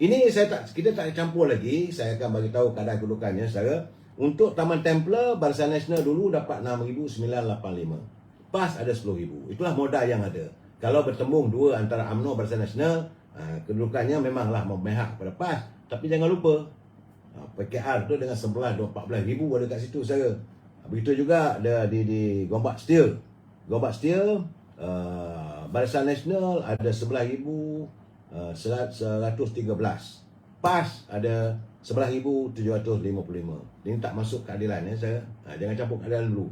Ini kita tak campur lagi. Saya akan bagi tahu keadaan kedudukannya saudara. Untuk Taman Templer, Barisan Nasional dulu dapat 6,985. PAS ada 10,000. Itulah modal yang ada. Kalau bertembung dua antara UMNO Barisan Nasional, kedudukannya memanglah memihak pada PAS. Tapi jangan lupa, PKR tu dengan 11-14,000 ada kat situ saudara. Begitu juga ada di Gombak Steel. Gombak Steel, Barisan Nasional ada 11,113. PAS ada 11,755. Ini tak masuk keadilan ya saya. Jangan campur keadilan dulu.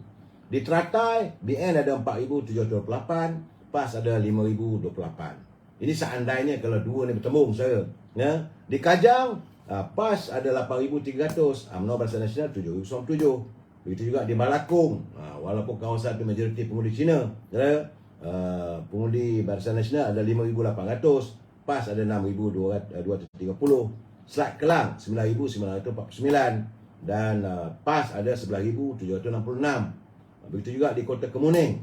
Di Teratai, BN ada 4,728, PAS ada 5,028. Ini seandainya kalau dua ni bertembung saya. Ya. Di Kajang, PAS ada 8,300, UMNO Barisan Nasional 7,097. Begitu juga di Malakung, walaupun kawasan itu majoriti pengundi Cina, ya, pengundi Barisan Nasional ada 5,800, PAS ada 6,230. Selat Kelang 9,949 dan PAS ada 11,766. Begitu juga di Kota Kemuning,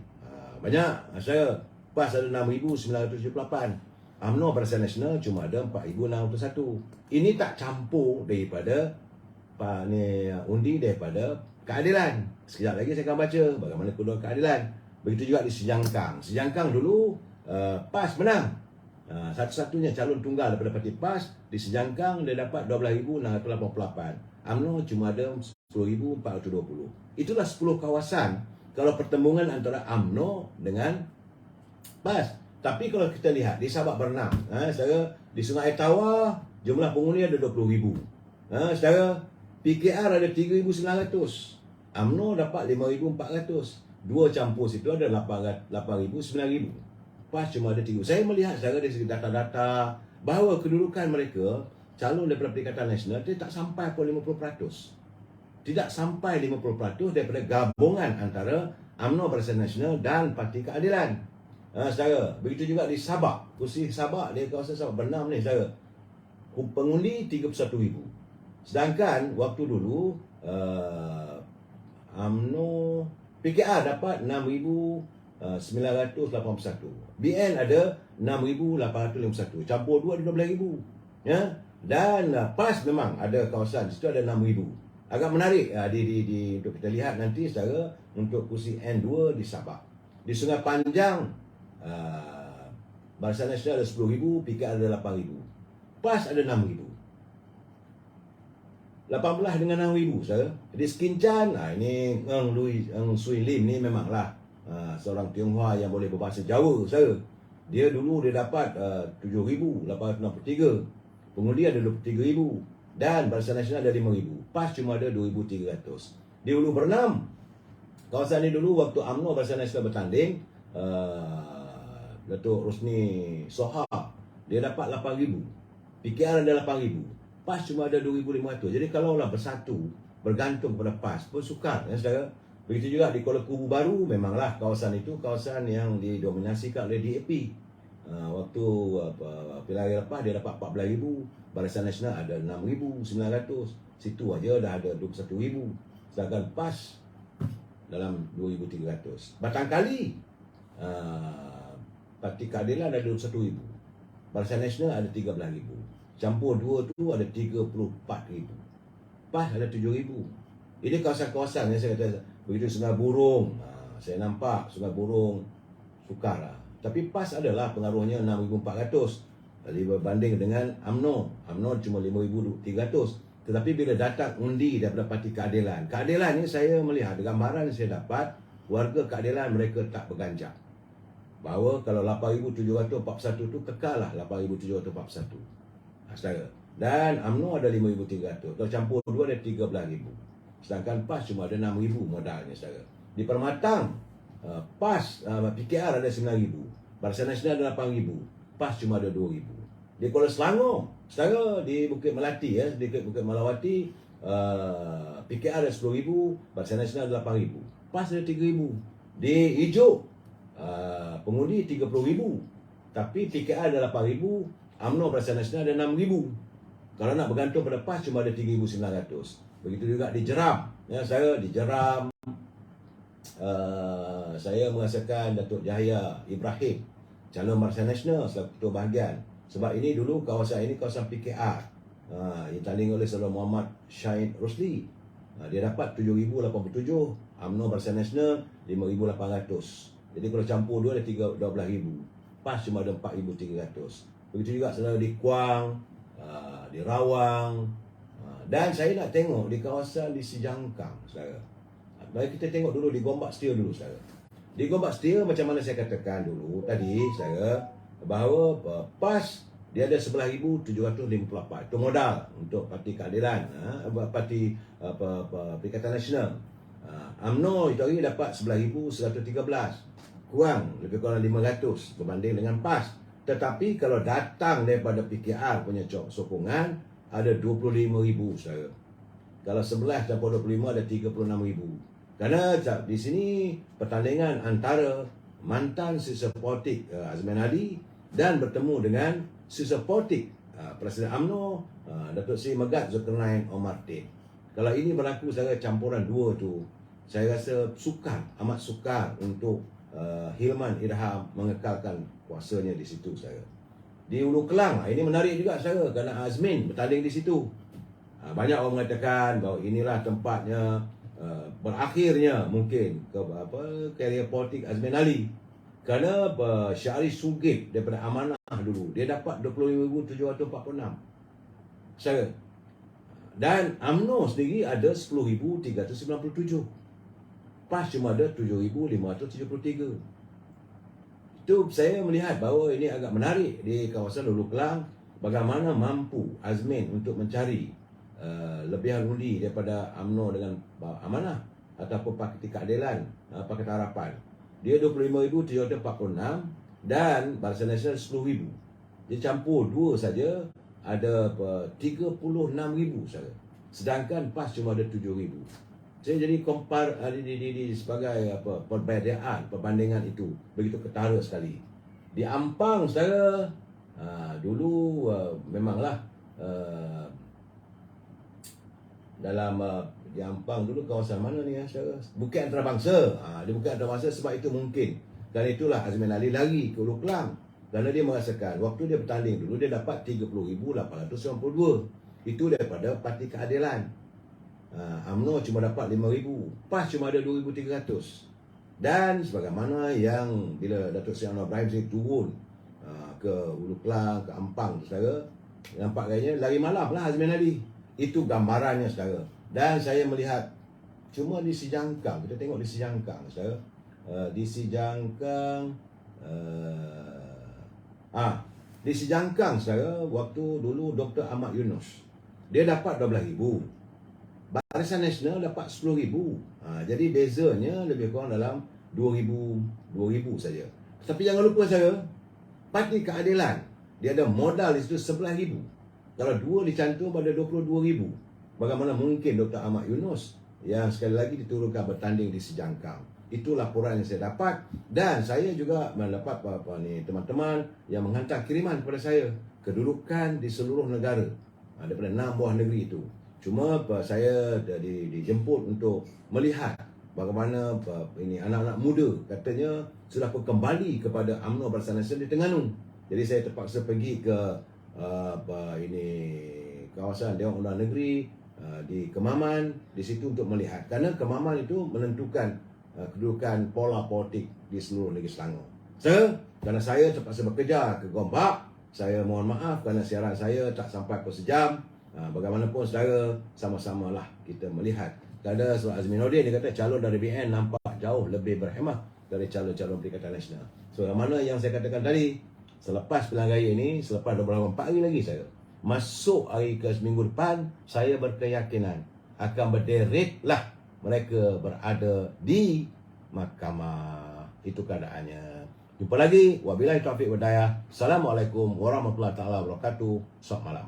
banyak saya, PAS ada 6,978. UMNO Barisan Nasional cuma ada 4,601. Ini tak campur daripada undi daripada keadilan. Sekejap lagi saya akan baca bagaimana kedudukan keadilan. Begitu juga di Sejangkang. Sejangkang dulu PAS menang. Satu-satunya calon tunggal daripada Parti PAS di Sejangkang dia dapat 12,688. UMNO cuma ada 10,420. Itulah 10 kawasan kalau pertembungan antara UMNO dengan PAS. Tapi kalau kita lihat di Sabak Bernam, saudara, di Sungai Tawa jumlah pengundi ada 20,000. Saudara, PKR ada 3,900. UMNO dapat 5,400. Dua campur situ ada 8,000, 9,000. PAS cuma ada 3. Saya melihat saudara dari segi data-data bahawa kedudukan mereka calon daripada Perikatan Nasional dia tak sampai pun 50%. Tidak sampai 50% daripada gabungan antara UMNO Barisan Nasional dan Parti Keadilan. Saudara, begitu juga di Sabak. Kursi Sabak, di kawasan Sabak Bernam ni saudara, pengundi 31,000. Sedangkan waktu dulu UMNO PKR dapat 6,981. BN ada 6,851. Campur dua ada 12,000. Ya. Dan PAS memang ada kawasan situ ada 6,000. Agak menarik untuk kita lihat nanti saudara untuk kursi N2 di Sabak. Di Sungai Panjang Barisan Nasional ada 10,000, PKR ada 8,000. PAS ada 6,000. 18 dengan 6,000 saudara. Jadi Skin Chan, ini Eng Sui Lim ni memanglah seorang Tionghoa yang boleh berbahasa Jawa saudara. Dia dulu dia dapat 7,863. Pengundi ada 23,000 dan Barisan Nasional ada 5,000. PAS cuma ada 2,300. Di Ulu Bernam, kawasan ni dulu waktu UMNO Barisan Nasional bertanding, Datuk Rosni Soha dia dapat 8,000. PKR ada 8,000. PAS cuma ada 2,500. Jadi kalaulah bersatu bergantung pada PAS pun sukar ya saudara. Begitu juga di Kuala Kubu Baru, memanglah kawasan itu kawasan yang didominasikan oleh DAP. Waktu pilihan raya lepas dia dapat 14,000, Barisan Nasional ada 6,900. Situ aja dah ada 21,000. Sedangkan PAS dalam 2,300. Batangkali Parti Keadilan ada 21,000. Barisan Nasional ada 13,000. Campur dua tu ada 34,000. PAS ada 7,000. Ini kawasan-kawasan yang saya kata begitu Sungai Burung. Saya nampak Sungai Burung sukar lah. Tapi PAS adalah pengaruhnya 6,400. Jadi berbanding dengan UMNO. UMNO cuma 5,300. Tetapi bila datang undi daripada Parti Keadilan. Keadilan ni saya melihat gambaran yang saya dapat, warga Keadilan mereka tak berganjak. Bahawa kalau 8,741 tu kekallah 8,741. Saudara. Dan UMNO ada 5,300. Kalau campur dua ada 13,000. Sedangkan PAS cuma ada 6,000 modalnya saudara. Di Permatang, PAS PKR ada 9,000. Barisan Nasional ada 8,000. PAS cuma ada 2,000. Di Kuala Selangor, saudara, di Bukit Melati ya, di Bukit Melawati, PKR ada 10,000, Barisan Nasional ada 8,000. PAS ada 3,000. Di Ijuk, pengundi 30,000. Tapi PKR ada 8,000, UMNO Barisan Nasional ada 6,000. Kalau nak bergantung pada PAS cuma ada 3,900. Begitu juga di Jeram. Ya, saya di Jeram, saya merasakan Datuk Yahya Ibrahim, calon Barisan Nasional selaku ketua bahagian. Sebab ini dulu kawasan ini kawasan PKR. Yang tanding oleh Saudara Muhammad Syahid Rosli. Dia dapat 7,087. UMNO Barisan Nasional 5,800. Jadi kalau campur dua ada 12,000. PAS cuma ada 4,300. Begitu juga saudara di Kuang, di Rawang. Dan saya nak tengok di kawasan di Sijangkang, saudara. Mari kita tengok dulu di Gombak Setia dulu, saudara. Di Gombak Setia macam mana saya katakan dulu tadi, saudara, bahawa PAS dia ada 11,754. Itu modal untuk Parti Keadilan, Parti Perikatan Nasional. UMNO itu hari dapat 11,113. Kurang, lebih kurang 500 berbanding dengan PAS. Tetapi kalau datang daripada PKR punya sokongan, ada 25,000 saudara. Kalau 11 campur 25 ada 36,000. Kerana di sini pertandingan antara mantan sisa politik Azman Ali dan bertemu dengan sisa politik Presiden UMNO Datuk Seri Megat Zulkarnain Omar Tin. Kalau ini berlaku saudara, campuran dua tu, saya rasa sukar, amat sukar untuk Hilman Irham mengekalkan kuasanya di situ saudara. Di Ulu Kelang, ini menarik juga saudara, kerana Azmin bertanding di situ. Banyak orang mengatakan bahawa inilah tempatnya berakhirnya mungkin karier politik Azmin Ali. Kerana Syahri Sugib daripada Amanah dulu, dia dapat 25,746 saudara. Dan UMNO sendiri ada 10,397. PAS cuma ada 7,573. Itu saya melihat bahawa ini agak menarik di kawasan Ulu Kelang. Bagaimana mampu Azmin untuk mencari lebihan undi daripada UMNO dengan Amanah ataupun Parti Keadilan, Pakatan Harapan. Dia 25,746 dan Barisan Nasional 10,000. Dia campur dua saja ada 36,000 saja. Sedangkan PAS cuma ada 7,000. Saya jadi compare sebagai perbandingan itu begitu ketara sekali. Di Ampang saudara, dulu memanglah dalam di Ampang dulu kawasan mana ni saudara? Bukit Antarabangsa. Di Bukit Antarabangsa sebab itu mungkin. Dan itulah Azmin Ali lari ke Ulu Kelang. Kerana dia merasakan waktu dia bertanding dulu dia dapat 30,892. Itu daripada Parti Keadilan. UMNO cuma dapat 5,000. PAS cuma ada 2,300. Dan sebagaimana yang bila Datuk Seri Anwar Ibrahim saya turun ke Ulu Kelang, ke Ampang saudara, nampak kayaknya lari malam lah Azmin Ali. Itu gambarannya, saudara. Dan saya melihat cuma di Si Jangkang. Kita tengok di Si Jangkang, saudara. Di Si Jangkang, di Si Jangkang, saudara, waktu dulu Dr. Ahmad Yunus, dia dapat 12,000. Barisan Nasional dapat 10,000. Jadi bezanya lebih kurang dalam 2,000 saja. Tapi jangan lupa, saudara, Parti Keadilan, dia ada modal di situ 11,000. Kalau dua dicantum pada 22,000, bagaimana mungkin Dr. Ahmad Yunus yang sekali lagi diturunkan bertanding di Si Jangkang? Itu laporan yang saya dapat, dan saya juga mendapat teman-teman yang menghantar kiriman kepada saya, kedudukan di seluruh negara daripada 6 buah negeri itu. Cuma saya dijemput untuk melihat bagaimana ini anak-anak muda katanya sudah kembali kepada UMNO Barisan Nasional di Terengganu. Jadi saya terpaksa pergi ke kawasan Dewan Undangan Negeri di Kemaman, di situ untuk melihat, karena Kemaman itu menentukan kedudukan pola politik di seluruh negeri Selangor. Kerana saya terpaksa bekerja ke Gombak, saya mohon maaf kerana siaran saya tak sampai ke sejam. Bagaimanapun, saudara, sama-samalah kita melihat. Kerana Surah Azminuddin, dia kata calon dari BN nampak jauh lebih berhemah dari calon-calon Perikatan Nasional. So, yang mana yang saya katakan tadi, selepas pilihan raya ini, selepas 24 hari lagi, saya masuk hari ke seminggu depan, saya berkeyakinan akan berderetlah mereka berada di mahkamah. Itu keadaannya. Jumpa lagi. Wabillahi taufiq wal hidayah. Assalamualaikum warahmatullahi taala wabarakatuh. Selamat malam.